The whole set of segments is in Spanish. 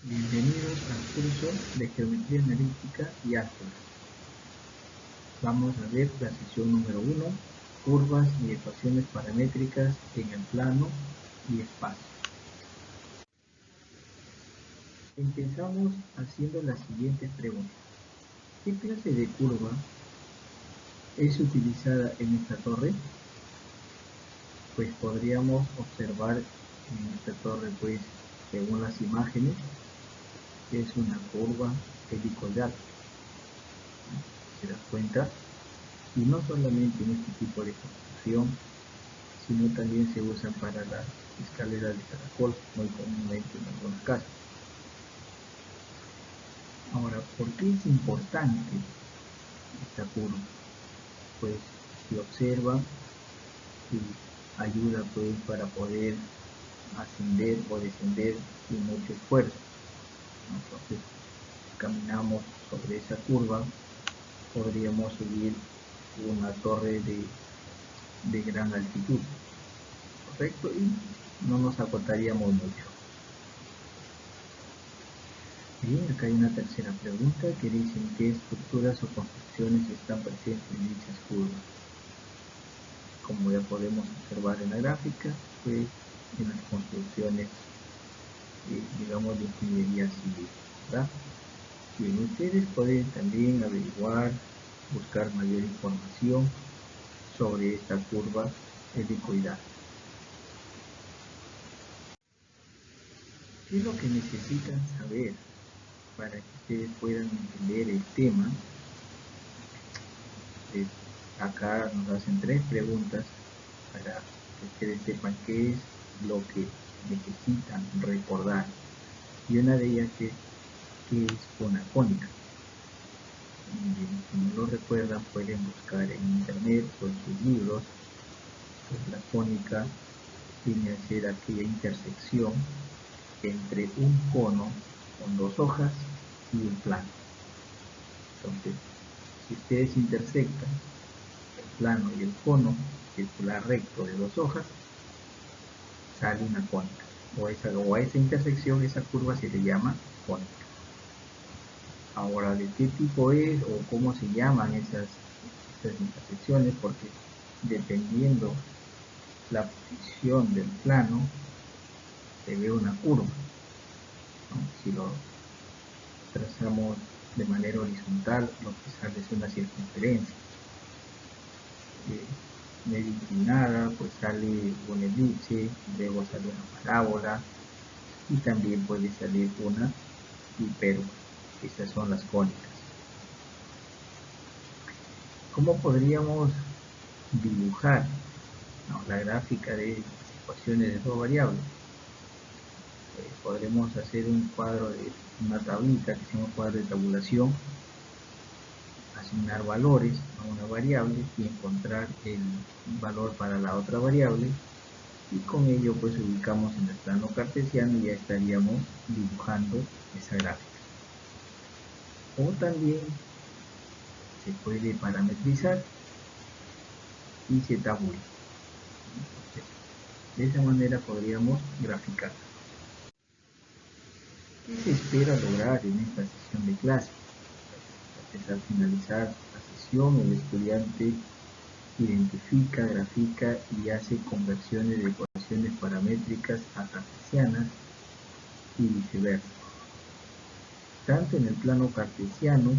Bienvenidos al curso de Geometría Analítica y Álgebra. Vamos a ver la sesión número 1, curvas y ecuaciones paramétricas en el plano y espacio. Empezamos haciendo las siguientes preguntas. ¿Qué clase de curva es utilizada en esta torre? Pues podríamos observar en esta torre, pues, según las imágenes, es una curva helicoidal. ¿Se das cuenta? Y no solamente en este tipo de construcción, sino también se usan para las escaleras de caracol, muy comúnmente en algunos casos. Ahora, ¿por qué es importante esta curva? Pues si observan, ayuda pues para poder ascender o descender sin mucho esfuerzo. Entonces, caminamos sobre esa curva, podríamos subir una torre de gran altitud, ¿correcto? Y no nos agotaríamos mucho. Bien, acá hay una tercera pregunta que dice qué estructuras o construcciones están presentes en dichas curvas. Como ya podemos observar en la gráfica, pues en las construcciones, digamos, de ingeniería civil, ¿verdad? Bien, ustedes pueden también averiguar, buscar mayor información sobre esta curva helicoidal. ¿Qué es lo que necesitan saber para que ustedes puedan entender el tema? Acá nos hacen 3 preguntas para que ustedes sepan qué es lo que necesitan recordar. Y una de ellas es qué es una cónica. Si no lo recuerdan, pueden buscar en internet o en sus libros. Pues la cónica viene a ser aquella intersección entre un cono con 2 hojas y un plano. Entonces, si ustedes intersectan el plano y el cono circular recto de 2 hojas, sale una cónica. O a esa intersección, esa curva se le llama cónica. Ahora, ¿de qué tipo es o cómo se llaman esas intersecciones? Porque dependiendo la posición del plano, se ve una curva, ¿no? Si lo trazamos de manera horizontal, lo que sale es una circunferencia. Medio inclinada, pues sale una elipse, luego sale una parábola y también puede salir una hipérbola. Estas son las cónicas. ¿Cómo podríamos dibujar la gráfica de las ecuaciones de 2 variables? Podremos hacer un cuadro de una tablita que se llama cuadro de tabulación, asignar valores a una variable y encontrar el valor para la otra variable, y con ello pues ubicamos en el plano cartesiano y ya estaríamos dibujando esa gráfica. O también se puede parametrizar y se tabula. Entonces, de esa manera podríamos graficar. ¿Qué se espera lograr en esta sesión de clase? Pues al finalizar la sesión, el estudiante identifica, grafica y hace conversiones de ecuaciones paramétricas a cartesianas y viceversa, tanto en el plano cartesiano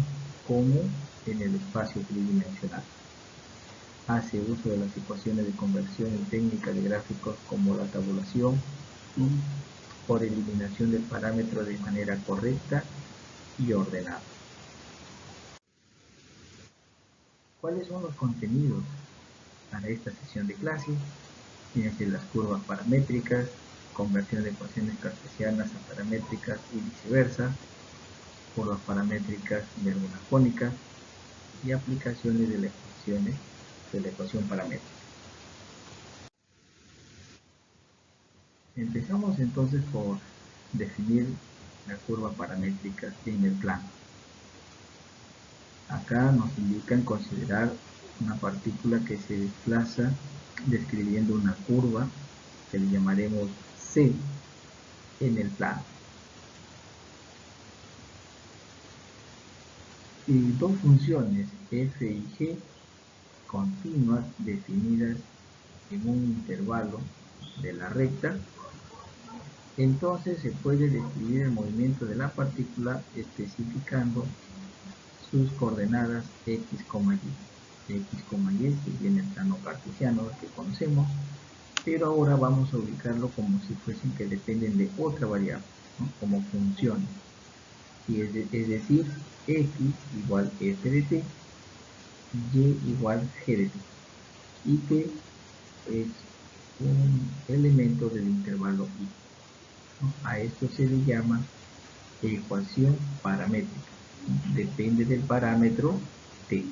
como en el espacio tridimensional. Hace uso de las ecuaciones de conversión en técnica de gráficos como la tabulación y por eliminación del parámetro de manera correcta y ordenada. ¿Cuáles son los contenidos para esta sesión de clase? Tienen que ser las curvas paramétricas, conversión de ecuaciones cartesianas a paramétricas y viceversa, curvas paramétricas de alguna cónica y aplicaciones de las ecuaciones de la ecuación paramétrica. Empezamos entonces por definir la curva paramétrica en el plano. Acá nos indican considerar una partícula que se desplaza describiendo una curva que le llamaremos C en el plano. dos funciones f y g continuas definidas en un intervalo de la recta, entonces se puede describir el movimiento de la partícula especificando sus coordenadas x, y. X, y si viene el plano cartesiano que conocemos, pero ahora vamos a ubicarlo como si fuesen que dependen de otra variable, ¿no? Como funciones. Y es decir, x igual f de t, y igual g de t, y t es un elemento del intervalo y, ¿no? A esto se le llama ecuación paramétrica, ¿no? Depende del parámetro t.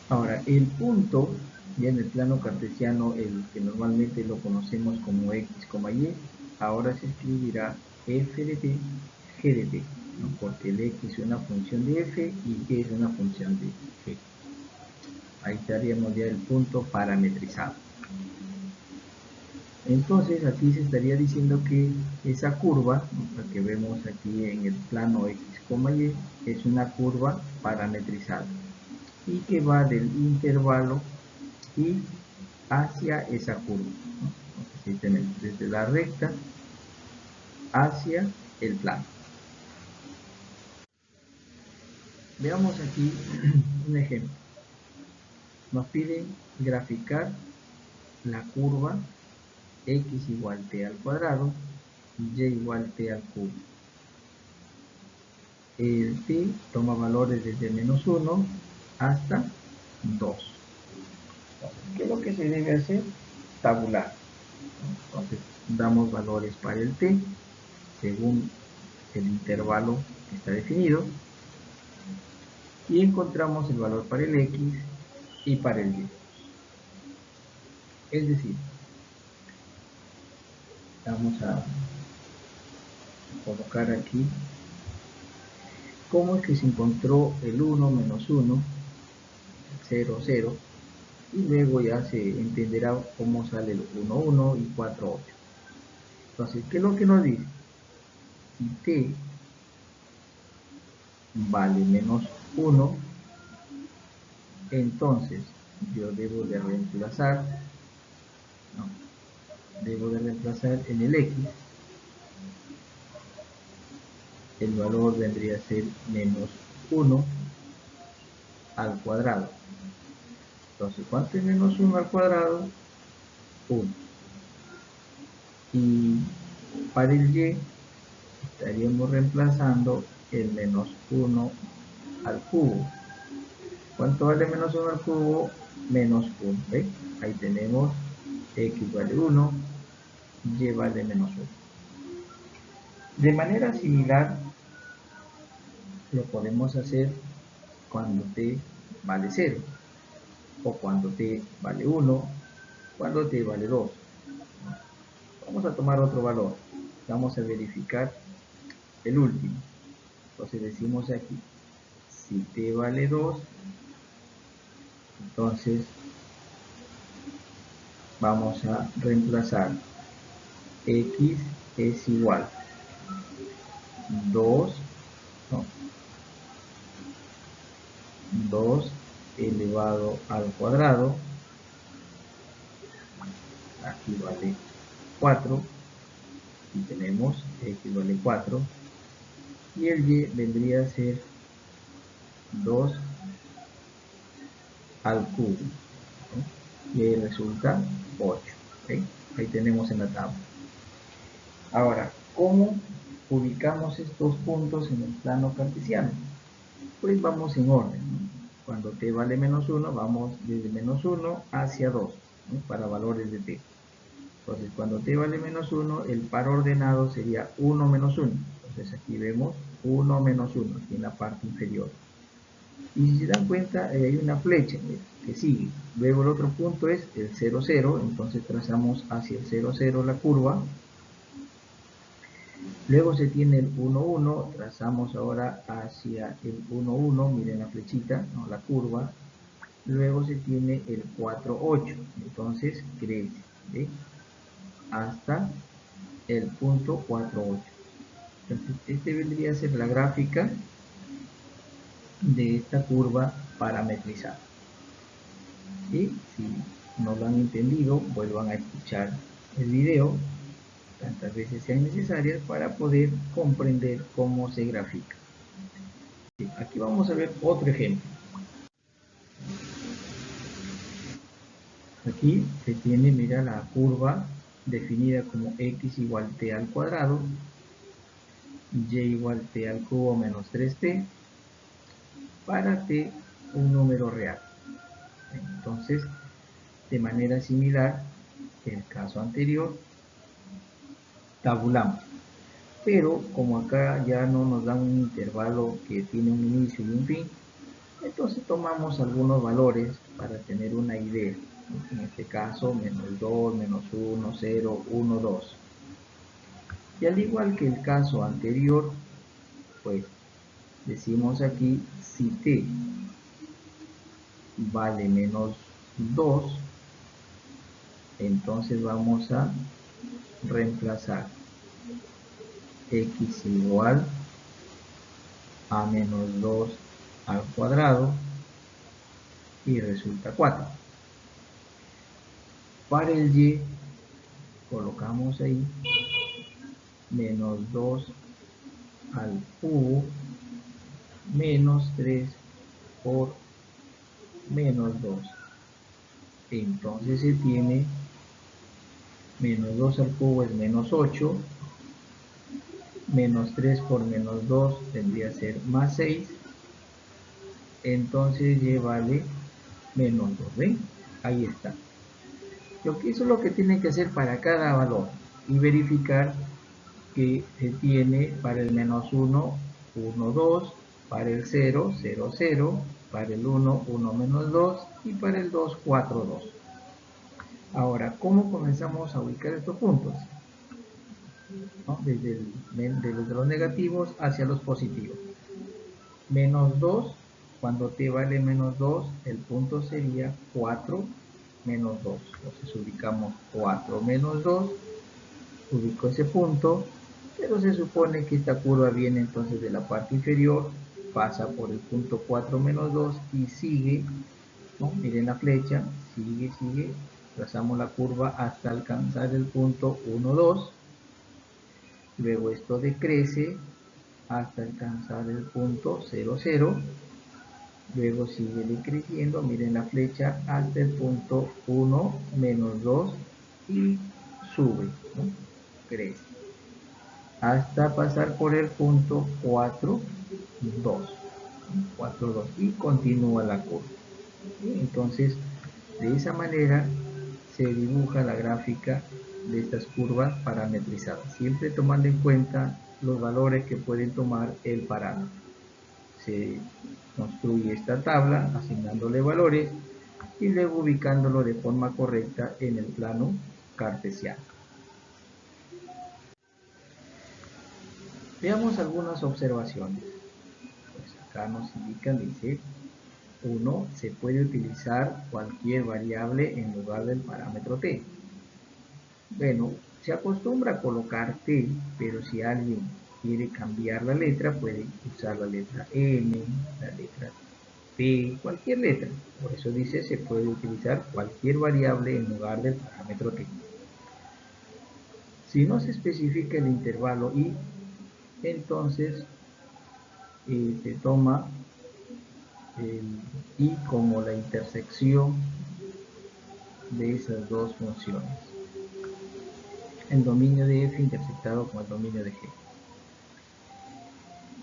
Ahora, el punto, ya en el plano cartesiano, el que normalmente lo conocemos como x, y, ahora se escribirá f de t, g de t, ¿no? Porque el x es una función de f y g es una función de g. Ahí estaríamos ya el punto parametrizado. Entonces aquí se estaría diciendo que esa curva, ¿no?, la que vemos aquí en el plano x, y, es una curva parametrizada y que va del intervalo y hacia esa curva, ¿no? Entonces tenemos desde la recta hacia el plano. Veamos aquí un ejemplo. Nos piden graficar la curva x igual t al cuadrado y y igual t al cubo. El t toma valores desde menos 1 hasta 2. ¿Qué es lo que se debe hacer? Tabular. Entonces damos valores para el t según el intervalo que está definido y encontramos el valor para el x y para el y. Es decir, vamos a colocar aquí cómo es que se encontró el 1 menos 1, 0, 0, y luego ya se entenderá cómo sale el 1, 1 y 4, 8. Entonces, ¿qué es lo que nos dice? Si t vale menos 1, entonces yo debo de reemplazar, ¿no?, debo de reemplazar en el x, el valor vendría a ser menos 1 al cuadrado. Entonces, ¿cuánto es menos 1 al cuadrado? 1. Y para el y estaríamos reemplazando el menos 1 al cubo. ¿Cuánto vale menos 1 al cubo? Menos 1. ¿Ve? Ahí tenemos x vale 1, y vale menos 1. De manera similar, lo podemos hacer cuando t vale 0, o cuando t vale 1, cuando t vale 2. Vamos a tomar otro valor. Vamos a verificar el último. Entonces decimos aquí, si t vale 2, entonces vamos a reemplazar x es igual 2, no, 2 elevado al cuadrado, aquí vale 4, y tenemos x vale 4, y el y vendría a ser 2 al cubo, ¿no? Y ahí resulta 8. ¿Okay? Ahí tenemos en la tabla. Ahora, ¿cómo ubicamos estos puntos en el plano cartesiano? Pues vamos en orden, ¿no? Cuando t vale menos 1, vamos desde menos 1 hacia 2, ¿no?, para valores de t. Entonces, cuando t vale menos 1, el par ordenado sería 1 menos 1. Entonces, aquí vemos 1 menos 1, aquí en la parte inferior. Y si se dan cuenta, hay una flecha que sigue. Luego el otro punto es el 0, 0, entonces trazamos hacia el 0, 0 la curva. Luego se tiene el 1, 1, trazamos ahora hacia el 1, 1, miren la flechita, ¿no?, la curva. Luego se tiene el 4, 8, entonces crece, ¿sí?, hasta el punto 4, 8. Entonces, este vendría a ser la gráfica de esta curva parametrizada. Y si no lo han entendido, vuelvan a escuchar el video tantas veces sean necesarias para poder comprender cómo se grafica. Aquí vamos a ver otro ejemplo. Aquí se tiene, mira, la curva definida como x igual t al cuadrado, y igual t al cubo menos 3t, para t un número real. Entonces, de manera similar que el caso anterior, tabulamos. Pero como acá ya no nos dan un intervalo que tiene un inicio y un fin, entonces tomamos algunos valores para tener una idea. En este caso, menos 2, menos 1, 0, 1, 2. Y al igual que el caso anterior, pues decimos aquí, si t vale menos 2, entonces vamos a reemplazar x igual a menos 2 al cuadrado y resulta 4. Para el y colocamos ahí menos 2 al cubo menos 3 por menos 2. Entonces se tiene menos 2 al cubo es menos 8, menos 3 por menos 2 tendría que ser más 6, entonces y vale menos 2, ¿ven? Ahí está. Eso es lo que tienen que hacer para cada valor y verificar que se tiene para el menos 1, 1, 2, para el 0, 0, 0, para el 1, 1 menos 2 y para el 2, 4, 2. Ahora, ¿cómo comenzamos a ubicar estos puntos? ¿No? Desde los negativos hacia los positivos. Menos 2, cuando t vale menos 2, el punto sería 4 menos 2. Entonces ubicamos 4 menos 2, ubico ese punto, pero se supone que esta curva viene entonces de la parte inferior, pasa por el punto 4 menos 2 y sigue, ¿no? Miren la flecha, sigue, trazamos la curva hasta alcanzar el punto 1, 2, luego esto decrece hasta alcanzar el punto 0, 0, luego sigue decreciendo, miren la flecha, hasta el punto 1 menos 2 y sube, ¿no? Crece hasta pasar por el punto 4, 2, 4, 2 y continúa la curva. Entonces, de esa manera se dibuja la gráfica de estas curvas parametrizadas, siempre tomando en cuenta los valores que pueden tomar el parámetro. Se construye esta tabla asignándole valores y luego ubicándolo de forma correcta en el plano cartesiano. Veamos algunas observaciones. Pues acá nos indican, dice, 1. Se puede utilizar cualquier variable en lugar del parámetro t. Bueno, se acostumbra a colocar t, pero si alguien quiere cambiar la letra, puede usar la letra m, la letra p, cualquier letra. Por eso dice, se puede utilizar cualquier variable en lugar del parámetro t. Si no se especifica el intervalo i, entonces se toma el i como la intersección de esas dos funciones. El dominio de f intersectado con el dominio de g.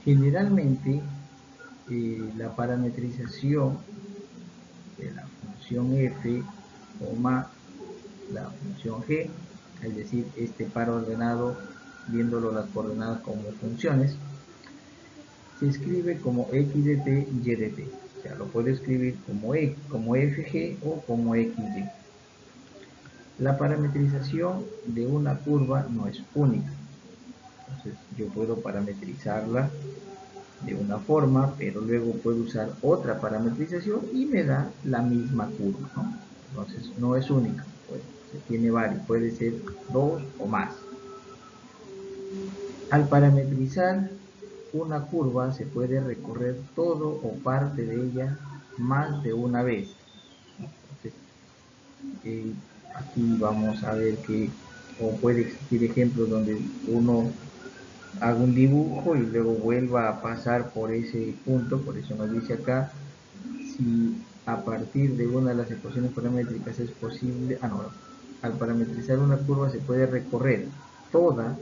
Generalmente, la parametrización de la función f, la función g, es decir, este par ordenado, viéndolo las coordenadas como funciones, se escribe como x de t, y de t. O sea, lo puedo escribir como fg o como xy. La parametrización de una curva no es única. Entonces, yo puedo parametrizarla de una forma, pero luego puedo usar otra parametrización y me da la misma curva, ¿no? Entonces, no es única. Pues, tiene varios, puede ser dos o más. Al parametrizar una curva se puede recorrer todo o parte de ella más de una vez. Entonces, aquí vamos a ver que, o puede existir ejemplos donde uno haga un dibujo y luego vuelva a pasar por ese punto. Por eso nos dice acá, si a partir de una de las ecuaciones paramétricas es posible, al parametrizar una curva se puede recorrer toda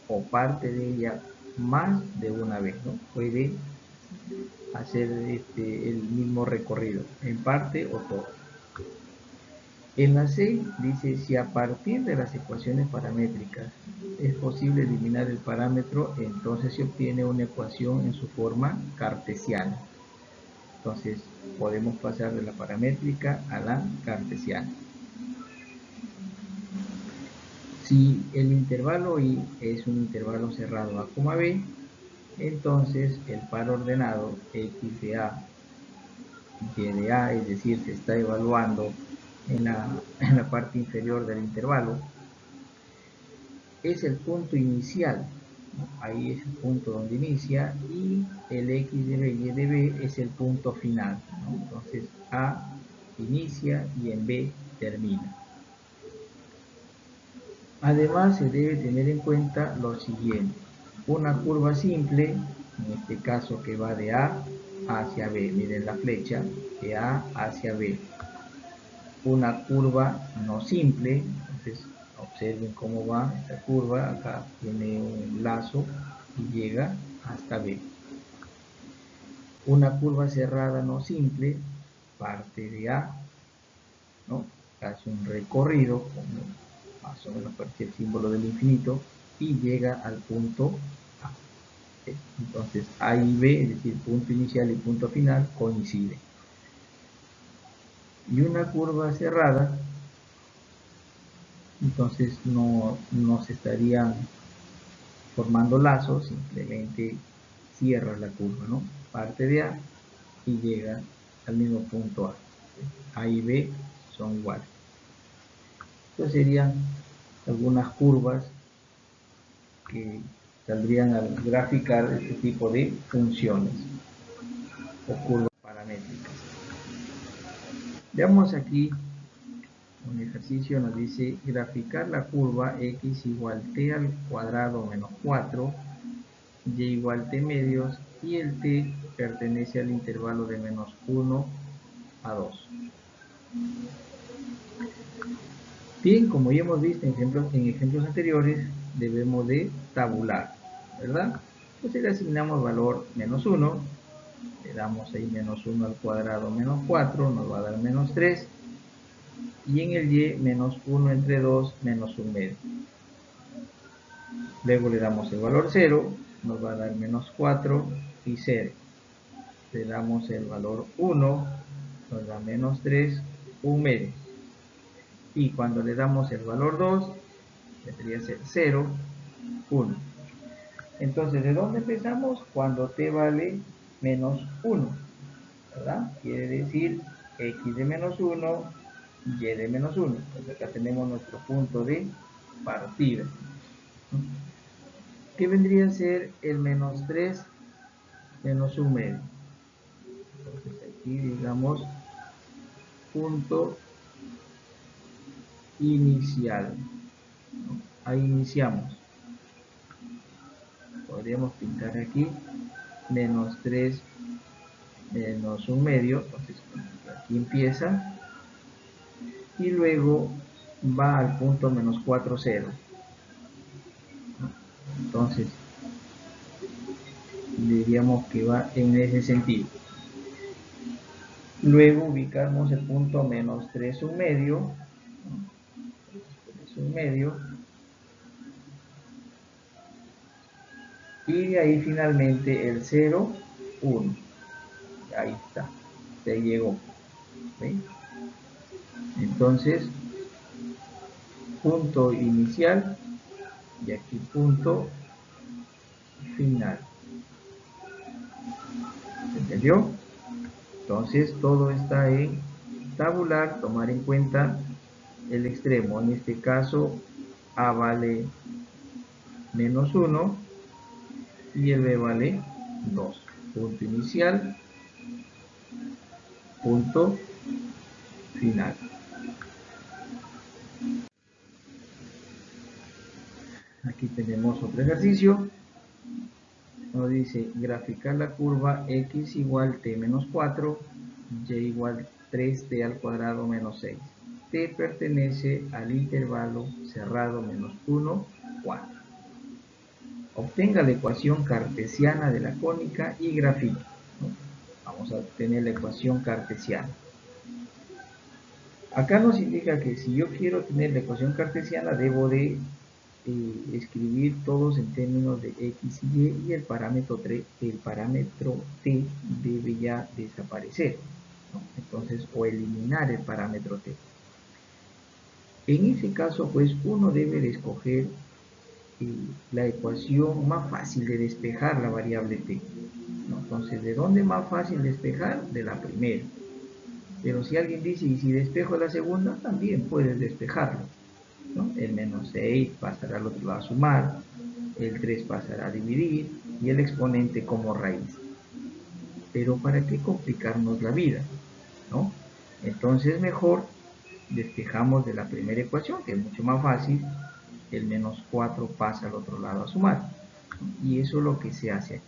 o parte de ella más de una vez, ¿no? Puede hacer el mismo recorrido, en parte o todo. En la C dice, si a partir de las ecuaciones paramétricas es posible eliminar el parámetro, entonces se obtiene una ecuación en su forma cartesiana. Entonces podemos pasar de la paramétrica a la cartesiana. Si el intervalo I es un intervalo cerrado A, B, entonces el par ordenado X de A, Y de A, es decir, se está evaluando en la parte inferior del intervalo, es el punto inicial, ¿no? Ahí es el punto donde inicia, y el X de B y de B es el punto final, ¿no? Entonces A inicia y en B termina. Además se debe tener en cuenta lo siguiente: una curva simple, en este caso que va de A hacia B, miren la flecha, de A hacia B. Una curva no simple, entonces observen cómo va esta curva, acá tiene un lazo y llega hasta B. Una curva cerrada no simple parte de A, ¿no? Hace un recorrido, como más o menos parece el símbolo del infinito, y llega al punto A. Entonces A y B, es decir, punto inicial y punto final, coinciden. Y una curva cerrada, entonces no se estarían formando lazos, simplemente cierra la curva, ¿no? Parte de A y llega al mismo punto A. A y B son iguales. Entonces serían algunas curvas que saldrían al graficar este tipo de funciones o curvas paramétricas. Veamos aquí un ejercicio, nos dice graficar la curva x igual t al cuadrado menos 4, y igual t medios, y el t pertenece al intervalo de menos 1 a 2. Bien, como ya hemos visto en ejemplos anteriores, debemos de tabular, ¿verdad? Entonces le asignamos valor menos 1, le damos ahí menos 1 al cuadrado menos 4, nos va a dar menos 3, y en el y menos 1 entre 2 menos 1 medio. Luego le damos el valor 0, nos va a dar menos 4 y 0. Le damos el valor 1, nos da menos 3, 1 medio. Y cuando le damos el valor 2, vendría a ser 0, 1. Entonces, ¿de dónde empezamos? Cuando t vale menos 1, ¿verdad? Quiere decir x de menos 1, y de menos 1. Entonces acá tenemos nuestro punto de partida. ¿Qué vendría a ser el menos 3 menos 1 medio? Entonces aquí digamos punto inicial, ¿no? Ahí iniciamos. Podríamos pintar aquí menos 3 menos 1 medio, entonces aquí empieza y luego va al punto menos 4, 0. Entonces diríamos que va en ese sentido. Luego ubicamos el punto menos 3, 1 medio, 3, 1 medio, y de ahí finalmente el 0, 1. Ahí está, se llegó. ¿Sí? Entonces, punto inicial y aquí punto final. ¿Se entendió? Entonces, todo está en tabular, tomar en cuenta el extremo. En este caso, A vale menos 1, y el b vale 2. Punto inicial, punto final. Aquí tenemos otro ejercicio. Nos dice graficar la curva x igual t menos 4, y igual 3t al cuadrado menos 6. T pertenece al intervalo cerrado menos 1, 4. Obtenga la ecuación cartesiana de la cónica y grafique. Vamos a obtener la ecuación cartesiana. Acá nos indica que si yo quiero tener la ecuación cartesiana, debo de escribir todos en términos de x y el parámetro t debe ya desaparecer, ¿no? Entonces, o eliminar el parámetro t. En ese caso, pues uno debe de escoger la ecuación más fácil de despejar la variable t, ¿no? Entonces, ¿de dónde es más fácil despejar? De la primera. Pero si alguien dice, ¿y si despejo la segunda? También puedes despejarlo, ¿no? El menos 6 pasará al otro lado a sumar, el 3 pasará a dividir y el exponente como raíz. Pero ¿para qué complicarnos la vida? ¿No? Entonces mejor despejamos de la primera ecuación, que es mucho más fácil. El menos 4 pasa al otro lado a sumar. Y eso es lo que se hace aquí.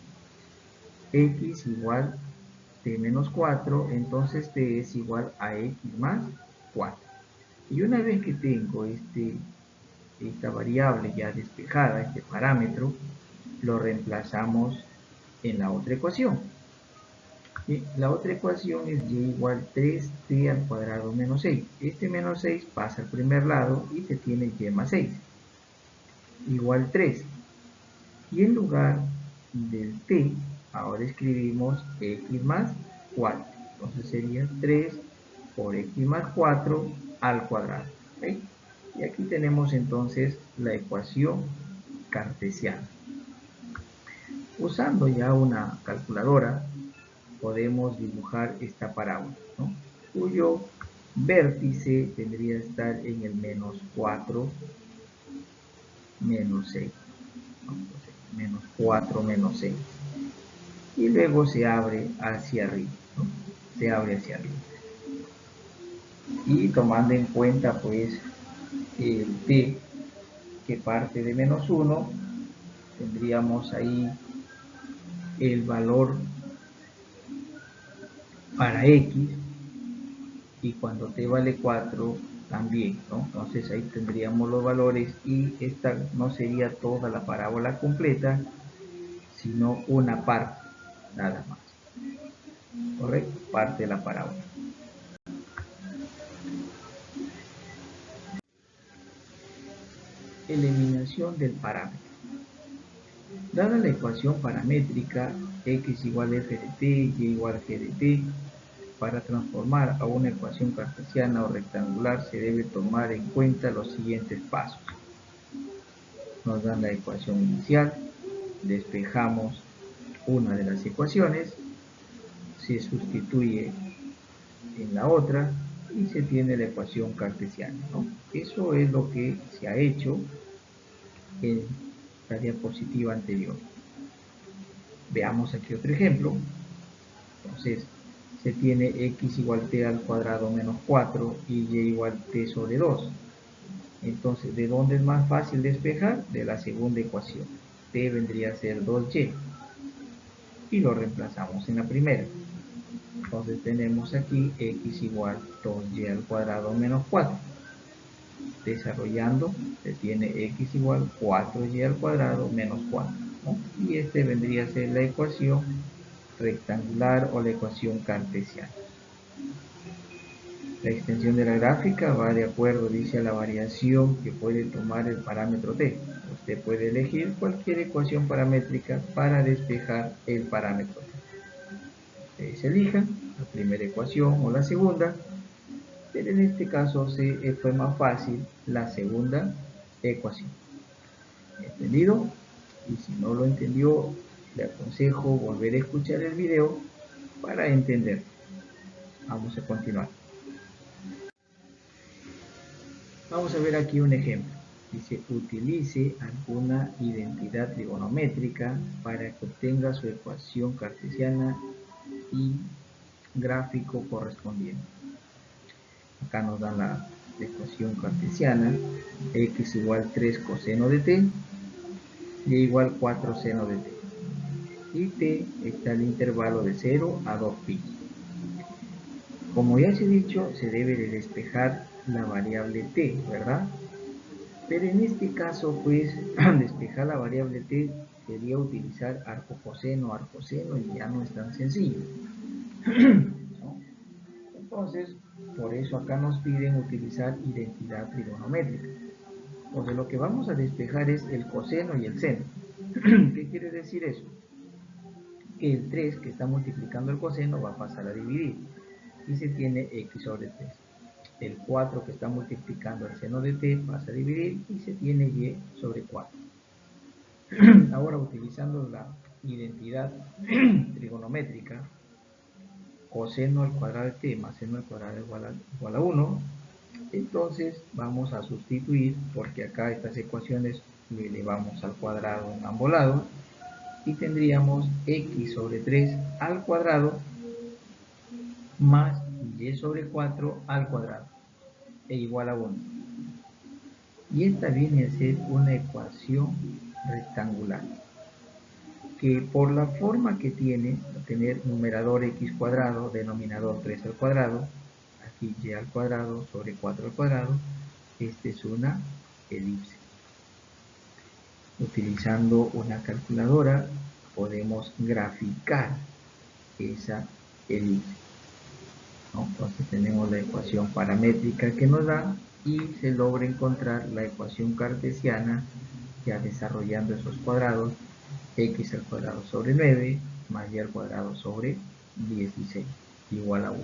X igual t menos 4, entonces t es igual a x más 4. Y una vez que tengo esta variable ya despejada, este parámetro, lo reemplazamos en la otra ecuación. ¿Sí? La otra ecuación es y igual 3t al cuadrado menos 6. Este menos 6 pasa al primer lado y te tiene y más 6. Igual 3. Y en lugar del t, ahora escribimos x más 4. Entonces sería 3 por x más 4 al cuadrado. ¿Sí? Y aquí tenemos entonces la ecuación cartesiana. Usando ya una calculadora, podemos dibujar esta parábola, ¿no? Cuyo vértice tendría que estar en el menos 4, menos 6. Entonces, menos 4, menos 6. Y luego se abre hacia arriba, ¿no? Se abre hacia arriba. Y tomando en cuenta, pues, el t que parte de menos 1, tendríamos ahí el valor para x, y cuando t vale 4 también, ¿no? Entonces ahí tendríamos los valores y esta no sería toda la parábola completa, sino una parte, nada más. ¿Correcto? Parte de la parábola. Eliminación del parámetro. Dada la ecuación paramétrica x igual f de t, y igual g de t, para transformar a una ecuación cartesiana o rectangular se debe tomar en cuenta los siguientes pasos. Nos dan la ecuación inicial, despejamos una de las ecuaciones, se sustituye en la otra y se tiene la ecuación cartesiana, ¿no? Eso es lo que se ha hecho en la diapositiva anterior. Veamos aquí otro ejemplo. Entonces, se tiene x igual t al cuadrado menos 4 y y igual t sobre 2. Entonces, ¿de dónde es más fácil despejar? De la segunda ecuación. T vendría a ser 2y. Y lo reemplazamos en la primera. Entonces tenemos aquí x igual 2y al cuadrado menos 4. Desarrollando, se tiene x igual 4y al cuadrado menos 4. ¿No? Y este vendría a ser la ecuación rectangular o la ecuación cartesiana. La extensión de la gráfica va de acuerdo, dice, a la variación que puede tomar el parámetro t. Usted puede elegir cualquier ecuación paramétrica para despejar el parámetro t. Ustedes elijan la primera ecuación o la segunda, pero en este caso fue más fácil la segunda ecuación. ¿Entendido? Y si no lo entendió, le aconsejo volver a escuchar el video para entender. Vamos a continuar. Vamos a ver aquí un ejemplo. Dice, utilice alguna identidad trigonométrica para que obtenga su ecuación cartesiana y gráfico correspondiente. Acá nos dan la ecuación cartesiana, x igual 3 coseno de t, y igual 4 seno de t. Y t está en el intervalo de 0 a 2pi. Como ya se ha dicho, se debe de despejar la variable t, ¿verdad? Pero en este caso, pues, despejar la variable t sería utilizar arcocoseno, arcoseno, y ya no es tan sencillo, ¿no? Entonces, por eso acá nos piden utilizar identidad trigonométrica. Entonces, lo que vamos a despejar es el coseno y el seno. ¿Qué quiere decir eso? Que el 3 que está multiplicando el coseno va a pasar a dividir y se tiene x sobre 3. El 4 que está multiplicando el seno de t pasa a dividir y se tiene y sobre 4. Ahora, utilizando la identidad trigonométrica, coseno al cuadrado de t más seno al cuadrado igual a 1, entonces vamos a sustituir, porque acá estas ecuaciones le elevamos al cuadrado en ambos lados, y tendríamos x sobre 3 al cuadrado más y sobre 4 al cuadrado e igual a 1. Y esta viene a ser una ecuación rectangular, que por la forma que tiene, va a tener numerador x cuadrado, denominador 3 al cuadrado, aquí y al cuadrado sobre 4 al cuadrado. Esta es una elipse. Utilizando una calculadora podemos graficar esa elipse, ¿no? Entonces tenemos la ecuación paramétrica que nos da y se logra encontrar la ecuación cartesiana, ya desarrollando esos cuadrados, x al cuadrado sobre 9 más y al cuadrado sobre 16 igual a 1.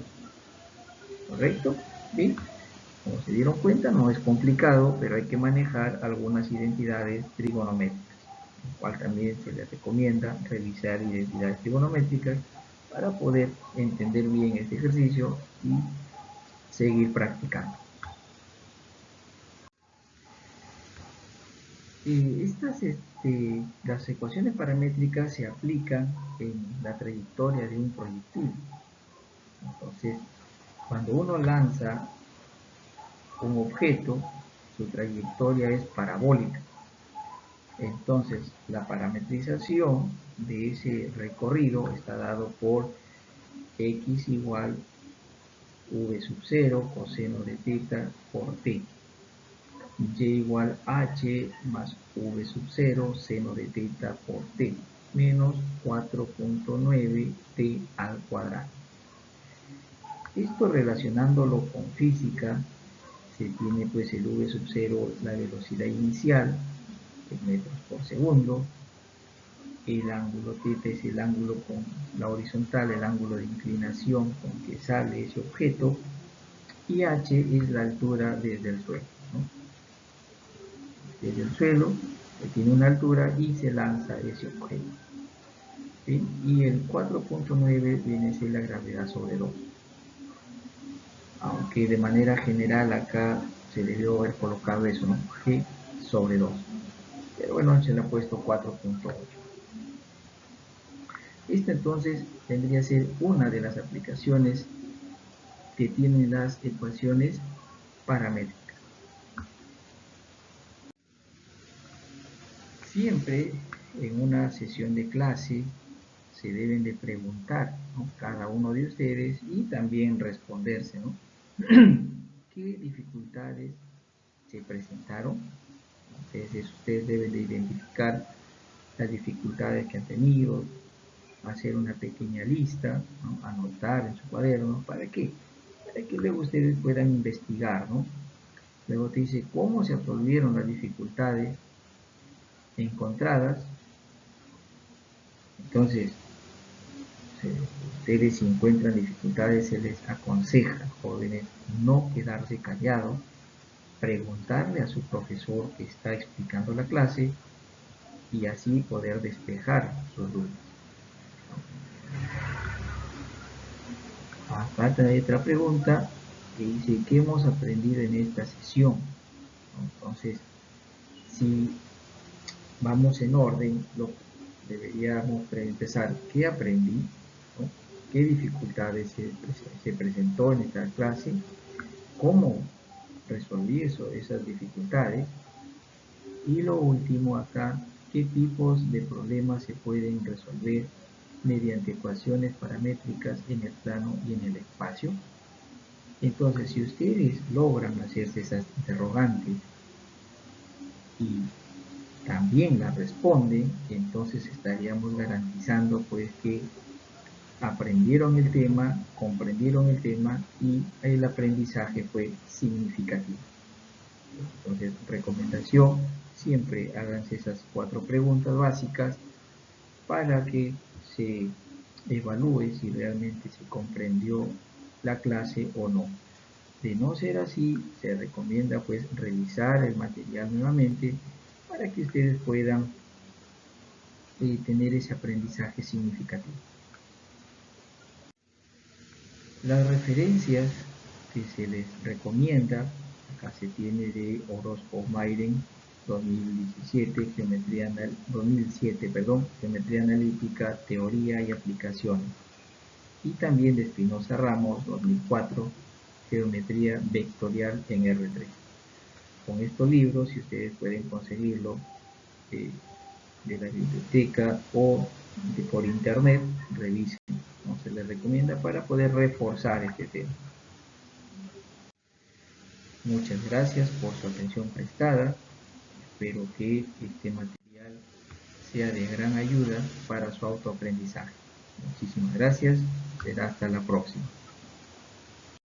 ¿Correcto? ¿Bien? Como se dieron cuenta, no es complicado, pero hay que manejar algunas identidades trigonométricas, lo cual también se les recomienda revisar identidades trigonométricas para poder entender bien este ejercicio y seguir practicando. Las ecuaciones paramétricas se aplican en la trayectoria de un proyectil. Entonces, cuando uno lanza un objeto, su trayectoria es parabólica. Entonces, la parametrización de ese recorrido está dado por x igual v sub 0 coseno de θ por t, y igual h más v sub 0 seno de θ por t, menos 4.9 t al cuadrado. Esto, relacionándolo con física, se tiene pues el v sub 0, la velocidad inicial, en metros por segundo. El ángulo θ es el ángulo con la horizontal, el ángulo de inclinación con que sale ese objeto, y h es la altura desde el suelo, ¿no? Desde el suelo se tiene una altura y se lanza ese objeto, ¿sí? Y el 4.9 viene a ser la gravedad sobre 2, aunque de manera general acá se debió haber colocado eso, ¿no? G sobre 2, pero bueno, se le ha puesto 4.8. Esta entonces tendría que ser una de las aplicaciones que tienen las ecuaciones paramétricas. Siempre en una sesión de clase se deben de preguntar, ¿no?, cada uno de ustedes, y también responderse, ¿no? ¿Qué dificultades se presentaron? Entonces ustedes deben de identificar las dificultades que han tenido, hacer una pequeña lista, ¿no?, anotar en su cuaderno. ¿Para qué? Para que luego ustedes puedan investigar, ¿no? Luego te dice cómo se absolvieron las dificultades encontradas. Entonces, ustedes, si encuentran dificultades, se les aconseja, jóvenes, no quedarse callados, preguntarle a su profesor que está explicando la clase y así poder despejar sus dudas. Acá hay otra pregunta que dice: ¿qué hemos aprendido en esta sesión? Entonces, Si vamos en orden, deberíamos empezar. ¿Qué aprendí? ¿No? ¿Qué dificultades se presentó en esta clase? ¿Cómo resolví esas dificultades? Y lo último acá, ¿qué tipos de problemas se pueden resolver mediante ecuaciones paramétricas en el plano y en el espacio? Entonces, si ustedes logran hacerse esas interrogantes y también las responden, entonces estaríamos garantizando pues que aprendieron el tema, comprendieron el tema y el aprendizaje fue significativo. Entonces, recomendación, siempre háganse esas 4 preguntas básicas para que se evalúe si realmente se comprendió la clase o no. De no ser así, se recomienda pues revisar el material nuevamente para que ustedes puedan tener ese aprendizaje significativo. Las referencias que se les recomienda, acá se tiene de Orozco Mayren 2017, geometría 2007, geometría analítica, teoría y aplicaciones. Y también de Espinosa Ramos 2004, geometría vectorial en R3. Con estos libros, si ustedes pueden conseguirlo de la biblioteca o por internet, revisen. ¿No? Se les recomienda para poder reforzar este tema. Muchas gracias por su atención prestada. Espero que este material sea de gran ayuda para su autoaprendizaje. Muchísimas gracias. Será hasta la próxima.